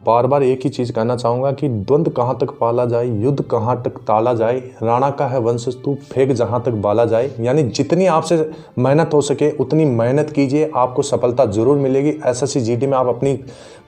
बार बार एक ही चीज़ कहना चाहूँगा कि द्वंद कहाँ तक पाला जाए, युद्ध कहाँ तक टाला जाए, राणा का है वंश तू फेंक जहाँ तक बाला जाए। यानी जितनी आपसे मेहनत हो सके उतनी मेहनत कीजिए, आपको सफलता जरूर मिलेगी। एसएससी जीडी में आप अपनी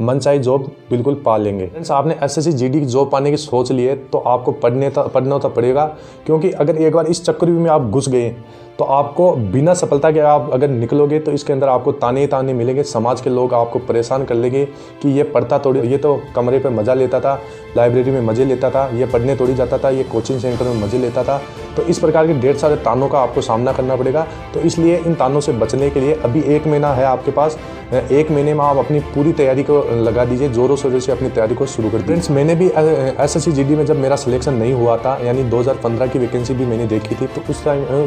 मनचाही जॉब बिल्कुल पा लेंगे। फ्रेंड्स, आपने एसएससी जीडी की जॉब पाने की सोच ली है तो आपको पढ़ना तो पड़ेगा, क्योंकि अगर एक बार इस चक्कर में आप घुस गए तो आपको बिना सफलता के आप अगर निकलोगे तो इसके अंदर आपको ताने ही ताने मिलेंगे। समाज के लोग आपको परेशान कर लेंगे कि ये पढ़ता थोड़ी, ये तो कमरे पे मज़ा लेता था, लाइब्रेरी में मज़े लेता था, ये पढ़ने थोड़ी जाता था, ये कोचिंग सेंटर में मज़े लेता था। तो इस प्रकार के ढेर सारे तानों का आपको सामना करना पड़ेगा। तो इसलिए इन तानों से बचने के लिए अभी 1 महीना है आपके पास। 1 महीने में आप अपनी पूरी तैयारी को लगा दीजिए, ज़ोरों शोरों से अपनी तैयारी को शुरू कर दीजिए। फ्रेंड्स, मैंने भी एसएससी जीडी में जब मेरा सिलेक्शन नहीं हुआ था, यानी 2015 की वैकेंसी भी मैंने देखी थी, तो उस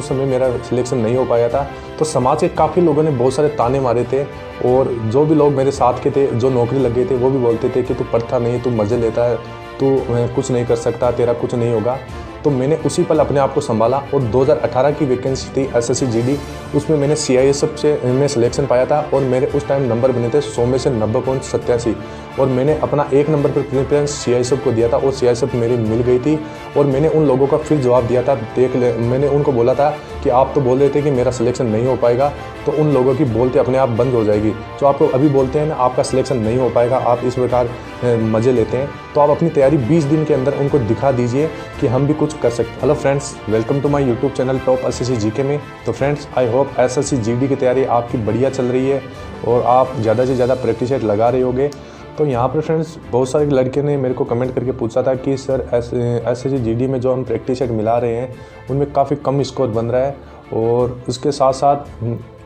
समय मेरा सिलेक्शन नहीं हो पाया था। तो समाज के काफ़ी लोगों ने बहुत सारे ताने मारे थे, और जो भी लोग मेरे साथ के थे, जो नौकरी लग गए थे, वो भी बोलते थे कि तू पढ़ता नहीं, तू मज़े लेता है, तू कुछ नहीं कर सकता, तेरा कुछ नहीं होगा। तो मैंने उसी पल अपने आप को संभाला और 2018 की वैकेंसी थी एसएससी जीडी, उसमें मैंने सीआईएसएफ से मैं सिलेक्शन पाया था, और मेरे उस टाइम नंबर बने थे 100 में से 90.87, और मैंने अपना 1 नंबर पर प्रेफरेंस सीआईएसएफ को दिया था, और सीआईएसएफ मेरी मिल गई थी। और मैंने उन लोगों का फिर जवाब दिया था, मैंने उनको बोला था कि आप तो बोल रहे थे कि मेरा सिलेक्शन नहीं हो पाएगा, तो उन लोगों की बोलते अपने आप बंद हो जाएगी। जो आपको अभी बोलते हैं ना आपका सिलेक्शन नहीं हो पाएगा, आप इस प्रकार मज़े लेते हैं, तो आप अपनी तैयारी 20 दिन के अंदर उनको दिखा दीजिए कि हम भी कुछ कर सकते। Hello friends, welcome to my YouTube channel top SSC GK में। तो friends, I hope SSC GD की तैयारी आपकी बढ़िया चल रही है और आप ज़्यादा से ज़्यादा प्रैक्टिस सेट लगा रहे होगे। तो यहाँ पर फ्रेंड्स, बहुत सारे लड़के ने मेरे को कमेंट करके पूछा था कि सर एसएससी जीडी में जो हम प्रैक्टिस सेट मिला रहे हैं उनमें काफ़ी कम स्कोर बन रहा है, और उसके साथ साथ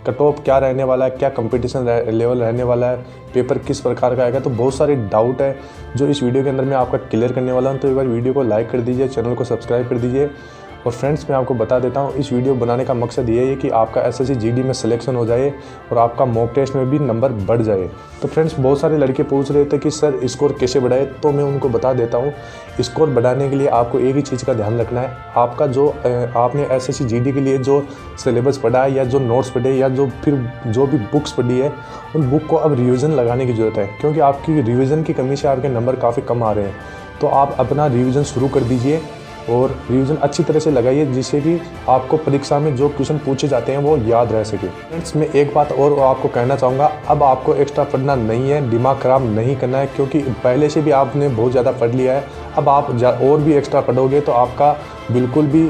कट ऑफ क्या रहने वाला है, क्या कंपटीशन लेवल रहने वाला है, पेपर किस प्रकार का आएगा। तो बहुत सारे डाउट है जो इस वीडियो के अंदर मैं आपका क्लियर करने वाला हूं। तो एक बार वीडियो को लाइक कर दीजिए, चैनल को सब्सक्राइब कर दीजिए। और फ्रेंड्स, मैं आपको बता देता हूं, इस वीडियो बनाने का मकसद ये है कि आपका एसएससी जीडी में सिलेक्शन हो जाए और आपका मॉक टेस्ट में भी नंबर बढ़ जाए। तो फ्रेंड्स, बहुत सारे लड़के पूछ रहे थे कि सर स्कोर कैसे बढ़ाए, तो मैं उनको बता देता हूं, स्कोर बढ़ाने के लिए आपको एक ही चीज़ का ध्यान रखना है। आपका जो आपने एसएससी जीडी के लिए जो सिलेबस पढ़ा है, या जो नोट्स पढ़े, या जो भी बुक्स पढ़ी है, उन बुक को अब रिविज़न लगाने की ज़रूरत है, क्योंकि आपकी रिविज़न की कमी से आपके नंबर काफ़ी कम आ रहे हैं। तो आप अपना रिविज़न शुरू कर दीजिए और रिवीजन अच्छी तरह से लगाइए, जिससे कि आपको परीक्षा में जो क्वेश्चन पूछे जाते हैं वो याद रह सके। फ्रेंड्स, मैं एक बात और आपको कहना चाहूँगा, अब आपको एक्स्ट्रा पढ़ना नहीं है, दिमाग ख़राब नहीं करना है, क्योंकि पहले से भी आपने बहुत ज़्यादा पढ़ लिया है। अब आप और भी एक्स्ट्रा पढ़ोगे तो आपका बिल्कुल भी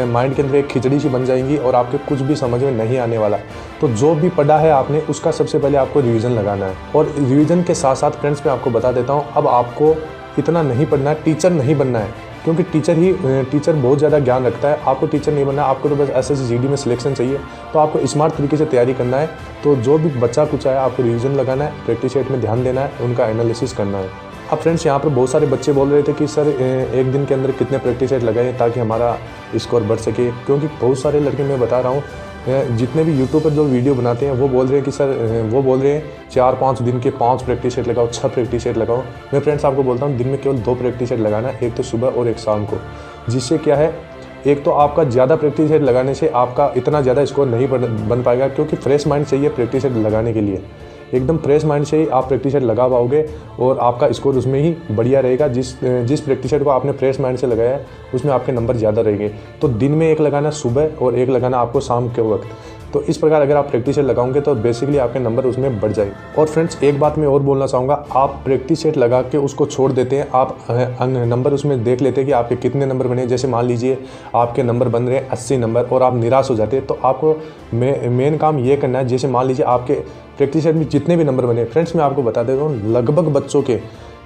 माइंड के अंदर एक खिचड़ी सी बन जाएंगी और आपके कुछ भी समझ में नहीं आने वाला। तो जो भी पढ़ा है आपने, उसका सबसे पहले आपको रिविज़न लगाना है। और रिविज़न के साथ साथ फ्रेंड्स, मैं आपको बता देता हूँ, अब आपको इतना नहीं पढ़ना है, टीचर नहीं बनना है, क्योंकि टीचर बहुत ज़्यादा ज्ञान रखता है। आपको टीचर नहीं बनना है, आपको तो बस एसएससी जीडी में सिलेक्शन चाहिए। तो आपको स्मार्ट तरीके से तैयारी करना है। तो जो भी बच्चा कुछ आया, आपको रिवीजन लगाना है, प्रैक्टिस सेट में ध्यान देना है, उनका एनालिसिस करना है। अब फ्रेंड्स, यहाँ पर बहुत सारे बच्चे बोल रहे थे कि सर एक दिन के अंदर कितने प्रैक्टिस सेट लगाएं ताकि हमारा स्कोर बढ़ सके, क्योंकि बहुत सारे लड़के, मैं बता रहा हूँ, जितने भी यूट्यूब पर जो वीडियो बनाते हैं वो बोल रहे हैं कि सर 4-5 दिन के 5 प्रैक्टिस सेट लगाओ, 6 प्रैक्टिस सेट लगाओ। मैं फ्रेंड्स आपको बोलता हूँ, दिन में केवल 2 प्रैक्टिस सेट लगाना है, एक तो सुबह और एक शाम को। जिससे क्या है, एक तो आपका ज़्यादा प्रैक्टिस सेट लगाने से आपका इतना ज़्यादा स्कोर नहीं बन पाएगा, क्योंकि फ्रेश माइंड चाहिए प्रैक्टिस सेट लगाने के लिए। एकदम फ्रेश माइंड से ही आप प्रैक्टिस सेट लगा पाओगे और आपका स्कोर उसमें ही बढ़िया रहेगा। जिस प्रैक्टिस सेट को आपने फ्रेश माइंड से लगाया है उसमें आपके नंबर ज़्यादा रहेंगे। तो दिन में एक लगाना सुबह और एक लगाना आपको शाम के वक्त। तो इस प्रकार अगर आप प्रैक्टिस सेट लगाओगे तो बेसिकली आपके नंबर उसमें बढ़ जाएंगे। और फ्रेंड्स, एक बात मैं और बोलना चाहूँगा, आप प्रैक्टिस सेट लगा के उसको छोड़ देते हैं, आप नंबर उसमें देख लेते हैं कि आपके कितने नंबर बने। जैसे मान लीजिए आपके नंबर बन रहे हैं 80 नंबर और आप निराश हो जाते हैं, तो आपको मेन काम ये करना है। जैसे मान लीजिए आपके प्रैक्टिस सेट में जितने भी नंबर बने, फ्रेंड्स मैं आपको बता देता हूँ, लगभग बच्चों के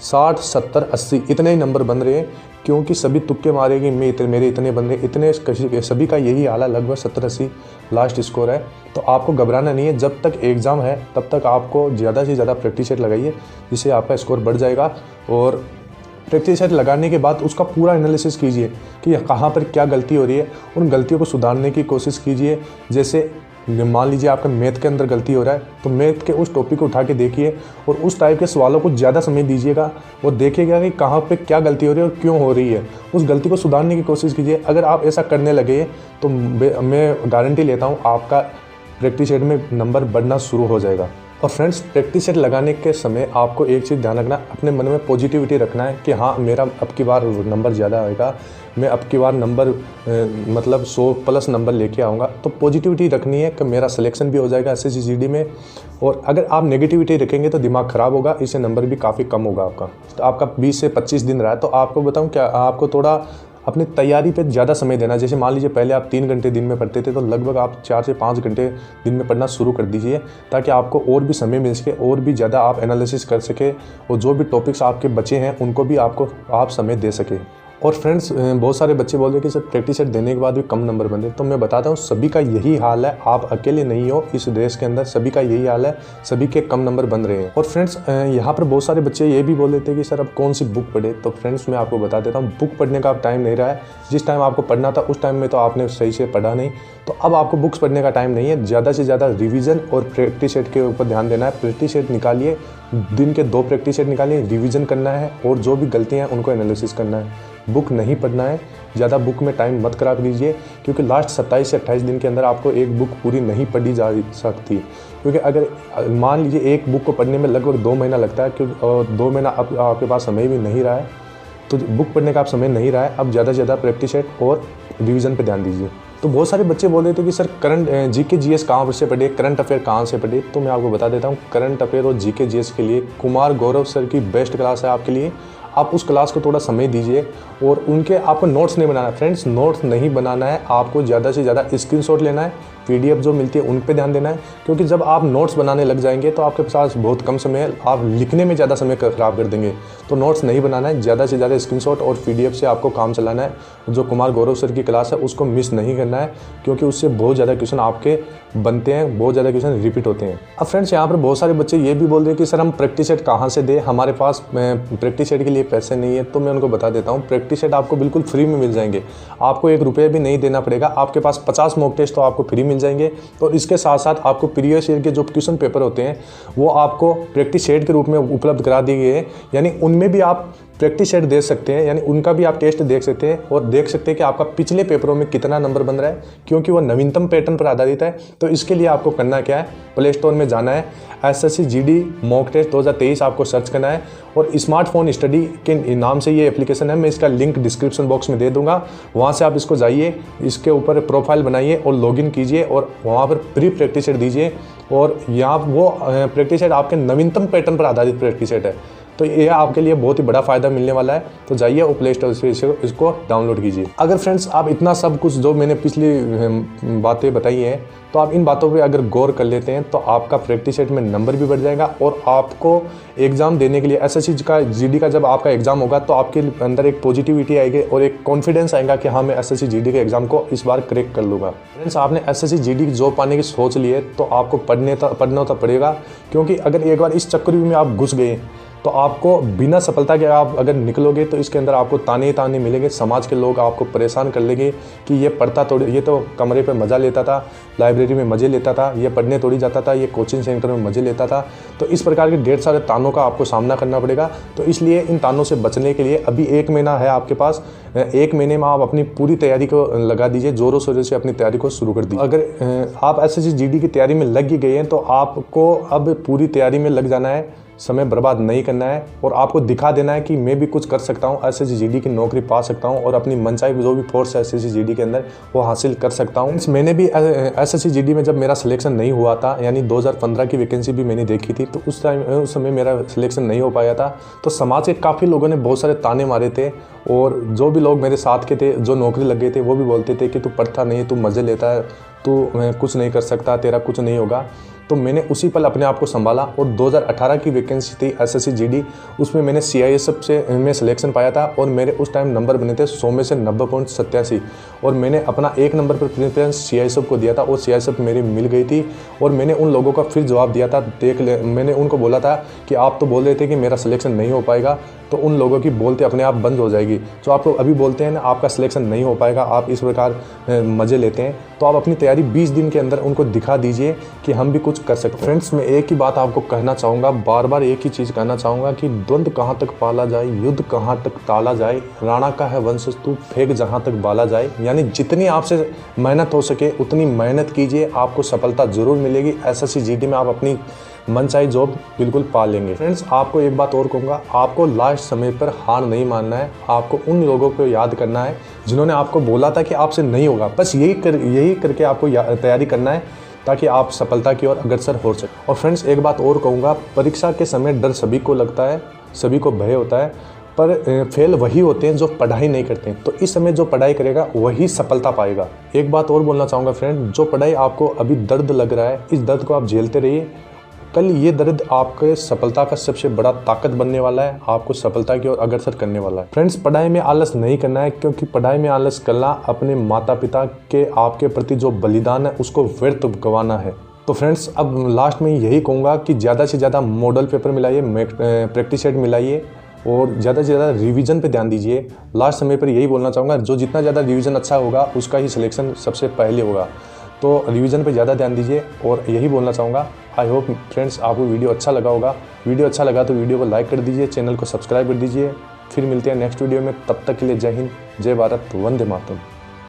60, 70, 80 इतने ही नंबर बन रहे हैं, क्योंकि सभी तुक्के मारेंगे, मेरे इतने बन रहे, इतने सभी का यही हाल है, लगभग 70-80 लास्ट स्कोर है। तो आपको घबराना नहीं है, जब तक एग्ज़ाम है तब तक आपको ज़्यादा से ज़्यादा प्रैक्टिस सेट लगाइए, जिससे आपका स्कोर बढ़ जाएगा। और प्रैक्टिस सेट लगाने के बाद उसका पूरा एनालिसिस कीजिए कि कहाँ पर क्या गलती हो रही है, उन गलतियों को सुधारने की कोशिश कीजिए। जैसे मान लीजिए आपका मैथ के अंदर गलती हो रहा है, तो मैथ के उस टॉपिक को उठा के देखिए और उस टाइप के सवालों को ज़्यादा समय दीजिएगा और देखिएगा कि कहाँ पे क्या गलती हो रही है और क्यों हो रही है। उस गलती को सुधारने की कोशिश कीजिए। अगर आप ऐसा करने लगे तो मैं गारंटी लेता हूँ आपका प्रैक्टिस सेट में नंबर बढ़ना शुरू हो जाएगा। और फ्रेंड्स, प्रैक्टिस सेट लगाने के समय आपको एक चीज़ ध्यान रखना, अपने मन में पॉजिटिविटी रखना है कि हाँ, मेरा अब की बार नंबर ज़्यादा आएगा, मैं अब की बार नंबर मतलब 100 प्लस नंबर लेके आऊँगा। तो पॉजिटिविटी रखनी है कि मेरा सिलेक्शन भी हो जाएगा एसएससी जीडी में। और अगर आप नेगेटिविटी रखेंगे तो दिमाग ख़राब होगा, इससे नंबर भी काफ़ी कम होगा आपका। तो आपका 20 से 25 दिन रहा है, तो आपको बताऊँ क्या, आपको थोड़ा अपनी तैयारी पे ज़्यादा समय देना। जैसे मान लीजिए पहले आप 3 घंटे दिन में पढ़ते थे, तो लगभग आप 4 से 5 घंटे दिन में पढ़ना शुरू कर दीजिए, ताकि आपको और भी समय मिल सके और भी ज़्यादा आप एनालिसिस कर सके और जो भी टॉपिक्स आपके बचे हैं उनको भी आप समय दे सके। और फ्रेंड्स, बहुत सारे बच्चे बोल रहे हैं कि सर प्रैक्टिस सेट देने के बाद भी कम नंबर बन रहे, तो मैं बताता हूँ सभी का यही हाल है, आप अकेले नहीं हो इस देश के अंदर, सभी का यही हाल है, सभी के कम नंबर बन रहे हैं। और फ्रेंड्स, यहाँ पर बहुत सारे बच्चे ये भी बोल देते हैं कि सर अब कौन सी बुक पढ़े। तो फ्रेंड्स, मैं आपको बता देता हूँ, बुक पढ़ने का अब टाइम नहीं रहा है। जिस टाइम आपको पढ़ना था उस टाइम में तो आपने सही से पढ़ा नहीं, तो अब आपको बुक्स पढ़ने का टाइम नहीं है। ज़्यादा से ज़्यादा रिवीजन और प्रैक्टिस सेट के ऊपर ध्यान देना है। प्रैक्टिस सेट निकालिए, दिन के 2 प्रैक्टिस सेट निकालिए, रिवीजन करना है और जो भी गलतियाँ हैं उनको एनालिसिस करना है। बुक नहीं पढ़ना है, ज़्यादा बुक में टाइम मत खराब कीजिए, क्योंकि लास्ट 27 से 28 दिन के अंदर आपको एक बुक पूरी नहीं पढ़ी जा सकती। क्योंकि अगर मान लीजिए एक बुक को पढ़ने में लगभग 2 महीना लगता है, क्योंकि 2 महीना अब आपके पास समय भी नहीं रहा है, तो बुक पढ़ने का आप समय नहीं रहा है। अब ज़्यादा से ज़्यादा प्रैक्टिस सेट और रिवीजन पर ध्यान दीजिए। तो बहुत सारे बच्चे बोल रहे थे कि सर करंट जीके जीएस कहाँ से पढ़े, करंट अफेयर कहाँ से पढ़े। तो मैं आपको बता देता हूँ, करंट अफेयर और जीके जीएस के लिए कुमार गौरव सर की बेस्ट क्लास है आपके लिए। आप उस क्लास को थोड़ा समय दीजिए और उनके आपको नोट्स नहीं बनाना है। फ्रेंड्स, नोट्स नहीं बनाना है, आपको ज़्यादा से ज़्यादा स्क्रीनशॉट लेना है, पीडीएफ जो मिलती है उन पे ध्यान देना है। क्योंकि जब आप नोट्स बनाने लग जाएंगे तो आपके पास बहुत कम समय है, आप लिखने में ज़्यादा समय खराब कर देंगे। तो नोट्स नहीं बनाना है, ज़्यादा से ज़्यादा स्क्रीनशॉट और पीडीएफ से आपको काम चलाना है। जो कुमार गौरव सर की क्लास है उसको मिस नहीं करना है, क्योंकि उससे बहुत ज़्यादा क्वेश्चन आपके बनते हैं, बहुत ज़्यादा क्वेश्चन रिपीट होते हैं। अब फ्रेंड्स, यहाँ पर बहुत सारे बच्चे ये भी बोल रहे हैं कि सर हम प्रैक्टिस सेट कहाँ से दें, हमारे पास प्रैक्टिस सेट के लिए पैसे नहीं है। तो मैं उनको बता देता हूँ, प्रैक्टिस सेट आपको बिल्कुल फ्री में मिल जाएंगे, आपको 1 रुपये भी नहीं देना पड़ेगा। आपके पास 50 मॉक टेस्ट तो आपको फ्री मिल जाएंगे, और इसके साथ साथ आपको प्रीवियस ईयर के जो क्वेश्चन पेपर होते हैं वो आपको प्रैक्टिस सेट के रूप में उपलब्ध करा दिए गए हैं। यानी उनमें भी आप प्रैक्टिस सेट दे सकते हैं, यानी उनका भी आप टेस्ट देख सकते हैं और देख सकते हैं कि आपका पिछले पेपरों में कितना नंबर बन रहा है, क्योंकि वो नवीनतम पैटर्न पर आधारित है। तो इसके लिए आपको करना क्या है, प्ले स्टोर में जाना है, एसएससी जीडी मॉक टेस्ट 2023 आपको सर्च करना है, और स्मार्टफोन स्टडी के नाम से ये एप्लीकेशन है। मैं इसका लिंक डिस्क्रिप्शन बॉक्स में दे दूंगा, वहाँ से आप इसको जाइए, इसके ऊपर प्रोफाइल बनाइए और लॉगिन कीजिए और वहाँ पर प्री प्रैक्टिस सेट दीजिए। और यहाँ वो प्रैक्टिस सेट आपके नवीनतम पैटर्न पर आधारित प्रैक्टिस सेट है। तो ये आपके लिए बहुत ही बड़ा फायदा मिलने वाला है। तो जाइए और प्ले स्टोर से इसको डाउनलोड कीजिए। अगर फ्रेंड्स, आप इतना सब कुछ जो मैंने पिछली बातें बताई हैं, तो आप इन बातों पे अगर गौर कर लेते हैं तो आपका प्रैक्टिस सेट में नंबर भी बढ़ जाएगा, और आपको एग्जाम देने के लिए एसएससी का जीडी का जब आपका एग्जाम होगा तो आपके अंदर एक पॉजिटिविटी आएगी और एक कॉन्फिडेंस आएगा कि हाँ, मैं एसएससी जीडी के एग्जाम को इस बार क्रैक कर लूँगा। फ्रेंड्स, आपने एसएससी जीडी की जॉब पाने की सोच ली है तो आपको पढ़ना तो पड़ेगा, क्योंकि अगर एक बार इस चक्करव्यूह में आप घुस गए तो आपको बिना सफलता के आप अगर निकलोगे तो इसके अंदर आपको ताने ही ताने मिलेंगे। समाज के लोग आपको परेशान कर लेंगे कि ये पढ़ता थोड़ी, ये तो कमरे पे मज़ा लेता था, लाइब्रेरी में मज़े लेता था, ये पढ़ने थोड़ी जाता था, ये कोचिंग सेंटर में मज़े लेता था। तो इस प्रकार के ढेर सारे तानों का आपको सामना करना पड़ेगा। तो इसलिए इन तानों से बचने के लिए अभी 1 महीना है आपके पास, 1 महीने में आप अपनी पूरी तैयारी को लगा दीजिए, ज़ोरों शोरों से अपनी तैयारी को शुरू कर दीजिए। अगर आप एसएससी जीडी की तैयारी में लग ही गए हैं तो आपको अब पूरी तैयारी में लग जाना है, समय बर्बाद नहीं करना है, और आपको दिखा देना है कि मैं भी कुछ कर सकता हूँ, एसएससी जीडी की नौकरी पा सकता हूँ और अपनी मनचाही जो भी फोर्स है एसएससी जीडी के अंदर वो हासिल कर सकता हूँ। मैंने भी एसएससी जीडी में जब मेरा सिलेक्शन नहीं हुआ था, यानी 2015 की वैकेंसी भी मैंने देखी थी, तो उस समय मेरा सिलेक्शन नहीं हो पाया था। तो समाज के काफ़ी लोगों ने बहुत सारे ताने मारे थे, और जो भी लोग मेरे साथ के थे, जो नौकरी लग गए थे, वो भी बोलते थे कि तू पढ़ता नहीं, तू मज़े लेता है, तू कुछ नहीं कर सकता, तेरा कुछ नहीं होगा। तो मैंने उसी पल अपने आप को संभाला, और 2018 की वैकेंसी थी एसएससी जीडी, उसमें मैंने सीआईएसएफ से मैं सिलेक्शन पाया था, और मेरे उस टाइम नंबर बने थे 100 में से 90.87, और मैंने अपना 1 नंबर पर प्रेफरेंस सीआईएसएफ को दिया था, और सीआईएसएफ मेरी मिल गई थी। और मैंने उन लोगों का फिर जवाब दिया था, देख ले, मैंने उनको बोला था कि आप तो बोल रहे थे कि मेरा सिलेक्शन नहीं हो पाएगा, तो उन लोगों की बोलते अपने आप बंद हो जाएगी। जो आप अभी बोलते हैं ना आपका सिलेक्शन नहीं हो पाएगा, आप इस प्रकार मज़े लेते हैं, तो आप अपनी तैयारी 20 दिन के अंदर उनको दिखा दीजिए कि हम भी कुछ कर सकते हैं। फ्रेंड्स, मैं एक ही बात आपको कहना चाहूँगा, बार बार एक ही चीज़ कहना चाहूँगा कि द्वंद्व कहाँ तक पाला जाए, युद्ध कहाँ तक टाला जाए, राणा का है वंश तू फेंक जहाँ तक बाला जाए। यानी जितनी आपसे मेहनत हो सके उतनी मेहनत कीजिए, आपको सफलता ज़रूर मिलेगी। एसएससी जीडी में आप अपनी मन चाहे जॉब बिल्कुल पा लेंगे। फ्रेंड्स, आपको एक बात और कहूँगा, आपको लास्ट समय पर हार नहीं मानना है। आपको उन लोगों को याद करना है जिन्होंने आपको बोला था कि आपसे नहीं होगा। बस यही करके आपको तैयारी करना है ताकि आप सफलता की ओर अग्रसर हो सके। और फ्रेंड्स, एक बात और कहूँगा, परीक्षा के समय डर सभी को लगता है, सभी को भय होता है, पर फेल वही होते हैं जो पढ़ाई नहीं करते हैं। तो इस समय जो पढ़ाई करेगा वही सफलता पाएगा। एक बात और बोलना चाहूँगा फ्रेंड, जो पढ़ाई आपको अभी दर्द लग रहा है, इस दर्द को आप झेलते रहिए। कल ये दर्द आपके सफलता का सबसे बड़ा ताकत बनने वाला है, आपको सफलता की ओर अग्रसर करने वाला है। फ्रेंड्स, पढ़ाई में आलस नहीं करना है, क्योंकि पढ़ाई में आलस करना अपने माता पिता के आपके प्रति जो बलिदान है उसको व्यर्थ गंवाना है। तो फ्रेंड्स, अब लास्ट में यही कहूँगा कि ज़्यादा से ज़्यादा मॉडल पेपर मिलाइए, प्रैक्टिस सेट मिलाइए और ज़्यादा से ज़्यादा रिवीजन पे ध्यान दीजिए। लास्ट समय पर यही बोलना चाहूँगा, जो जितना ज़्यादा रिवीजन अच्छा होगा उसका ही सिलेक्शन सबसे पहले होगा। तो रिवीजन पे ज़्यादा ध्यान दीजिए और यही बोलना चाहूँगा। आई होप फ्रेंड्स आपको वीडियो अच्छा लगा होगा। वीडियो अच्छा लगा तो वीडियो को लाइक कर दीजिए, चैनल को सब्सक्राइब कर दीजिए। फिर मिलते हैं नेक्स्ट वीडियो में, तब तक के लिए जय हिंद, जय भारत, वंदे मातरम।